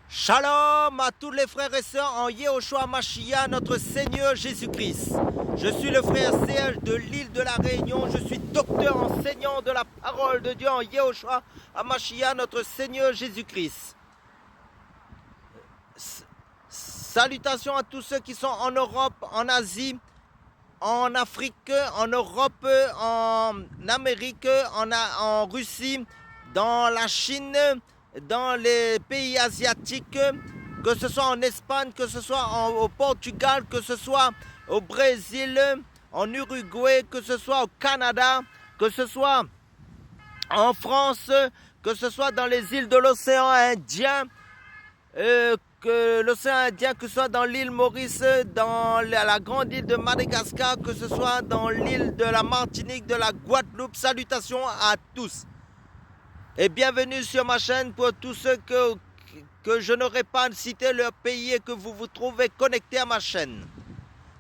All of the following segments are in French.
Shalom à tous les frères et sœurs en Yehoshua Mashiach, notre Seigneur Jésus-Christ. Je suis le frère Serge de l'île de la Réunion. Je suis docteur enseignant de la parole de Dieu en Yehoshua Mashiach, notre Seigneur Jésus-Christ. Salutations à tous ceux qui sont en Europe, en Asie, en Afrique, en Europe, en Amérique, en Russie, dans la Chine, dans les pays asiatiques, que ce soit en Espagne, que ce soit au Portugal, que ce soit au Brésil, en Uruguay, que ce soit au Canada, que ce soit en France, que ce soit dans les îles de l'océan Indien, que l'océan Indien, que ce soit dans l'île Maurice, dans la grande île de Madagascar, que ce soit dans l'île de la Martinique, de la Guadeloupe. Salutations à tous. Et bienvenue sur ma chaîne pour tous ceux que je n'aurais pas cité leur pays et que vous vous trouvez connectés à ma chaîne.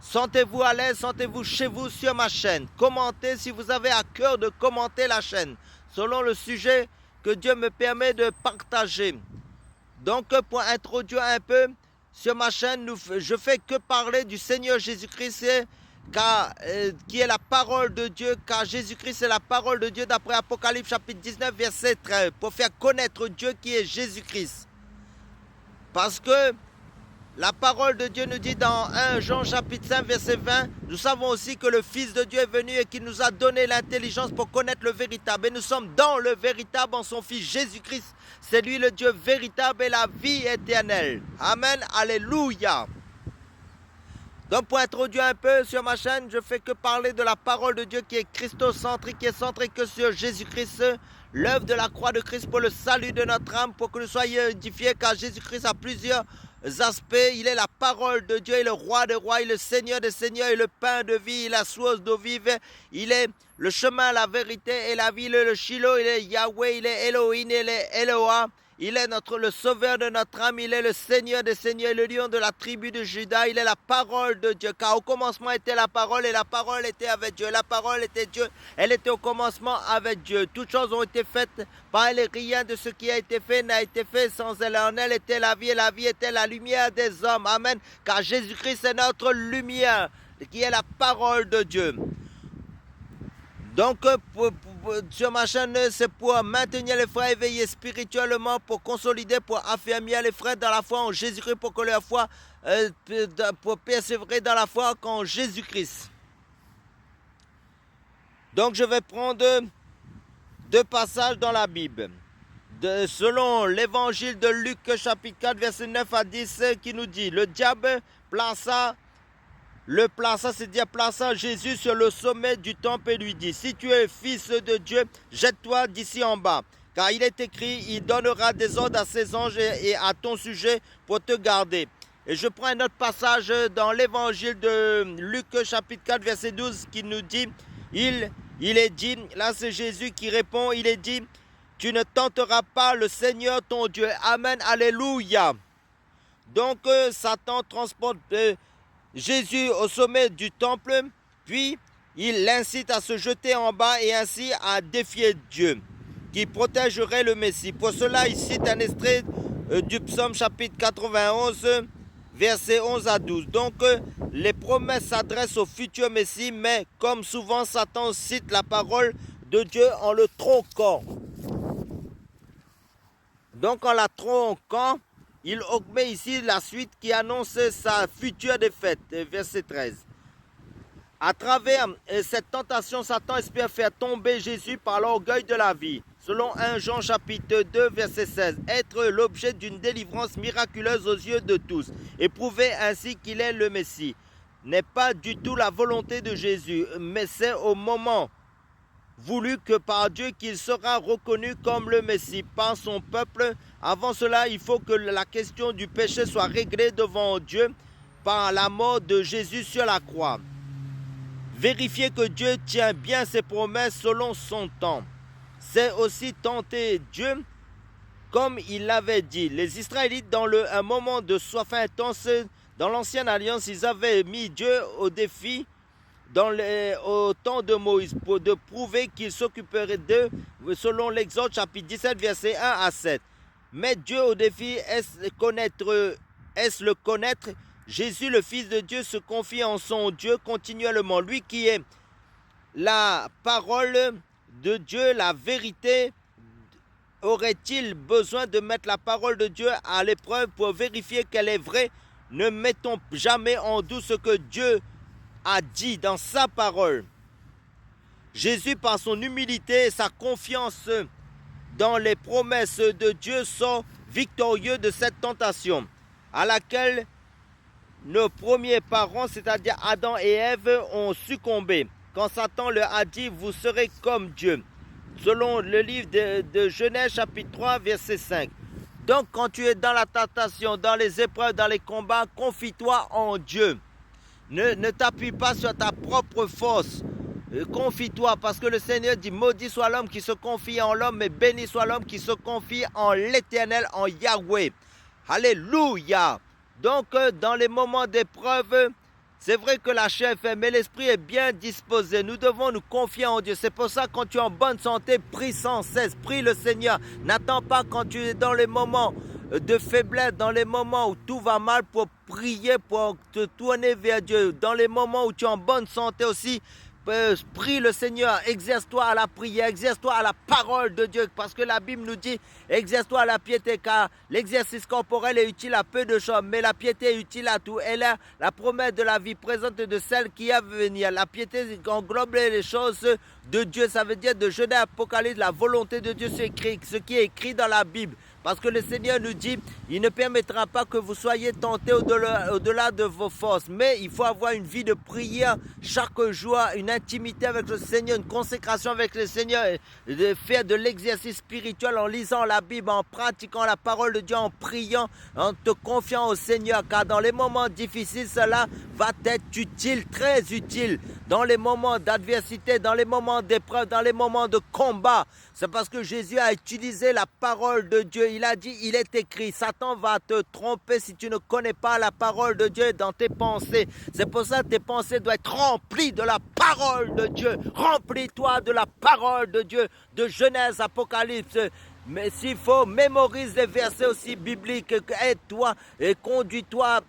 Sentez-vous à l'aise, sentez-vous chez vous sur ma chaîne. Commentez si vous avez à cœur de commenter la chaîne, selon le sujet que Dieu me permet de partager. Donc pour introduire un peu sur ma chaîne, je fais que parler du Seigneur Jésus-Christ qui est la parole de Dieu, car Jésus-Christ est la parole de Dieu d'après Apocalypse chapitre 19 verset 13, pour faire connaître Dieu qui est Jésus-Christ. Parce que la parole de Dieu nous dit dans 1 Jean chapitre 5 verset 20, nous savons aussi que le Fils de Dieu est venu et qu'il nous a donné l'intelligence pour connaître le véritable. Et nous sommes dans le véritable en son Fils Jésus-Christ. C'est lui le Dieu véritable et la vie éternelle. Amen, alléluia. Donc pour introduire un peu sur ma chaîne, je fais que parler de la parole de Dieu qui est christocentrique, qui est centrée que sur Jésus-Christ, l'œuvre de la croix de Christ pour le salut de notre âme, pour que nous soyons édifiés, car Jésus-Christ a plusieurs aspects. Il est la parole de Dieu, il est le roi des rois, il est le Seigneur des seigneurs, il est le pain de vie, il est la source d'eau vive, il est le chemin, la vérité et la vie, il est le Shiloh, il est Yahweh, il est Elohim, il est Eloah. Il est le sauveur de notre âme, il est le Seigneur des seigneurs, le lion de la tribu de Juda, il est la parole de Dieu. Car au commencement était la parole et la parole était avec Dieu. La parole était Dieu, elle était au commencement avec Dieu. Toutes choses ont été faites par elle et rien de ce qui a été fait n'a été fait sans elle. En elle était la vie et la vie était la lumière des hommes. Amen. Car Jésus-Christ est notre lumière, qui est la parole de Dieu. Donc, sur ma chaîne, c'est pour maintenir les frères éveillés spirituellement, pour consolider, pour affermir les frères dans la foi en Jésus-Christ, pour que leur foi, pour persévérer dans la foi en Jésus-Christ. Donc, je vais prendre deux passages dans la Bible. Selon l'évangile de Luc, chapitre 4, verset 9 à 10, qui nous dit, le diable plaça Jésus sur le sommet du temple et lui dit, si tu es fils de Dieu, jette-toi d'ici en bas. Car il est écrit, il donnera des ordres à ses anges et à ton sujet pour te garder. Et je prends un autre passage dans l'évangile de Luc chapitre 4 verset 12 qui nous dit, il est dit, là c'est Jésus qui répond, il est dit, tu ne tenteras pas le Seigneur ton Dieu. Amen, alléluia. Donc Satan transporte Jésus au sommet du temple, puis il l'incite à se jeter en bas et ainsi à défier Dieu, qui protégerait le Messie. Pour cela, il cite un extrait du psaume chapitre 91, versets 11 à 12. Donc, les promesses s'adressent au futur Messie, mais comme souvent, Satan cite la parole de Dieu en le tronquant. Donc, en la tronquant, il met ici la suite qui annonce sa future défaite, verset 13. À travers cette tentation, Satan espère faire tomber Jésus par l'orgueil de la vie. Selon 1 Jean chapitre 2, verset 16, être l'objet d'une délivrance miraculeuse aux yeux de tous et prouver ainsi qu'il est le Messie n'est pas du tout la volonté de Jésus, mais c'est au moment voulu que par Dieu qu'il sera reconnu comme le Messie par son peuple. Avant cela, il faut que la question du péché soit réglée devant Dieu par la mort de Jésus sur la croix. Vérifier que Dieu tient bien ses promesses selon son temps. C'est aussi tenter Dieu comme il l'avait dit. Les Israélites, dans un moment de soif intense, dans l'ancienne alliance, ils avaient mis Dieu au défi au temps de Moïse pour prouver qu'il s'occuperait d'eux selon l'Exode chapitre 17 verset 1 à 7. met Dieu au défi. Est-ce le connaître? Jésus, le Fils de Dieu, se confie en son Dieu continuellement. Lui qui est la parole de Dieu, la vérité, aurait-il besoin de mettre la parole de Dieu à l'épreuve pour vérifier qu'elle est vraie? Ne mettons jamais en doute ce que Dieu a dit dans sa parole. Jésus, par son humilité et sa confiance dans les promesses de Dieu, sort victorieux de cette tentation à laquelle nos premiers parents, c'est-à-dire Adam et Ève, ont succombé. Quand Satan leur a dit, vous serez comme Dieu. Selon le livre de Genèse chapitre 3, verset 5. Donc quand tu es dans la tentation, dans les épreuves, dans les combats, confie-toi en Dieu. Ne t'appuie pas sur ta propre force. Confie-toi parce que le Seigneur dit, maudit soit l'homme qui se confie en l'homme, mais béni soit l'homme qui se confie en l'Éternel, en Yahweh. Alléluia. Donc dans les moments d'épreuve, c'est vrai que la chair fait, mais l'esprit est bien disposé. Nous devons nous confier en Dieu. C'est pour ça quand tu es en bonne santé, prie sans cesse, prie le Seigneur. N'attends pas quand tu es dans les moments de faiblesse, dans les moments où tout va mal pour prier, pour te tourner vers Dieu. Dans les moments où tu es en bonne santé aussi, prie le Seigneur, exerce-toi à la prière, exerce-toi à la parole de Dieu, parce que la Bible nous dit, exerce-toi à la piété, car l'exercice corporel est utile à peu de choses, mais la piété est utile à tout. Elle est la promesse de la vie présente de celle qui est à venir. La piété englobe les choses de Dieu, ça veut dire de Genèse, Apocalypse, la volonté de Dieu, ce qui est écrit dans la Bible. Parce que le Seigneur nous dit, il ne permettra pas que vous soyez tentés au-delà de vos forces. Mais il faut avoir une vie de prière chaque jour, une intimité avec le Seigneur, une consécration avec le Seigneur, de faire de l'exercice spirituel en lisant la Bible, en pratiquant la parole de Dieu, en priant, en te confiant au Seigneur. Car dans les moments difficiles, cela va être utile, très utile. Dans les moments d'adversité, dans les moments d'épreuve, dans les moments de combat. C'est parce que Jésus a utilisé la parole de Dieu. Il a dit, il est écrit, Satan va te tromper si tu ne connais pas la parole de Dieu dans tes pensées. C'est pour ça que tes pensées doivent être remplies de la parole de Dieu. Remplis-toi de la parole de Dieu, de Genèse, Apocalypse. Mais s'il faut, mémorise les versets aussi bibliques, aide-toi et conduis-toi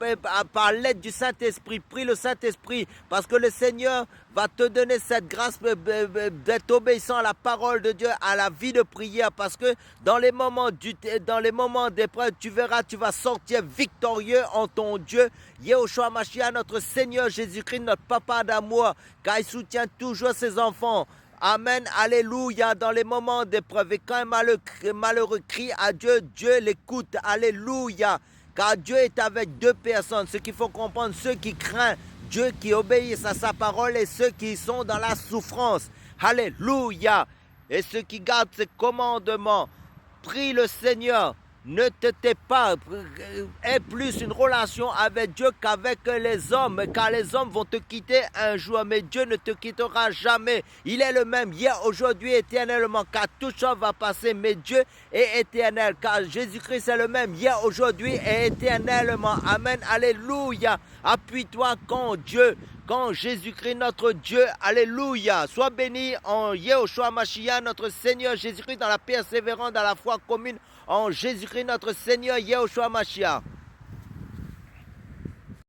par l'aide du Saint-Esprit. Prie le Saint-Esprit parce que le Seigneur va te donner cette grâce d'être obéissant à la parole de Dieu, à la vie de prière, parce que dans les moments d'épreuve, tu verras, tu vas sortir victorieux en ton Dieu. Yehoshua Mashiach, notre Seigneur Jésus-Christ, notre Papa d'amour, car il soutient toujours ses enfants. Amen, alléluia, dans les moments d'épreuve. Et quand un malheureux crie à Dieu, Dieu l'écoute, alléluia. Car Dieu est avec deux personnes, ce qu'il faut comprendre, ceux qui craignent Dieu, qui obéissent à sa parole, et ceux qui sont dans la souffrance. Alléluia. Et ceux qui gardent ses commandements, prie le Seigneur. Ne te tais pas, aie plus une relation avec Dieu qu'avec les hommes, car les hommes vont te quitter un jour, mais Dieu ne te quittera jamais. Il est le même hier, aujourd'hui, éternellement, car tout ça va passer, mais Dieu est éternel, car Jésus-Christ est le même hier, aujourd'hui et éternellement. Amen, alléluia. Appuie-toi quand Dieu, quand Jésus-Christ notre Dieu, alléluia. Sois béni en Yehoshua Mashiach, notre Seigneur Jésus-Christ, dans la persévérance, dans la foi commune, en Jésus-Christ notre Seigneur Yehoshua Mashiach.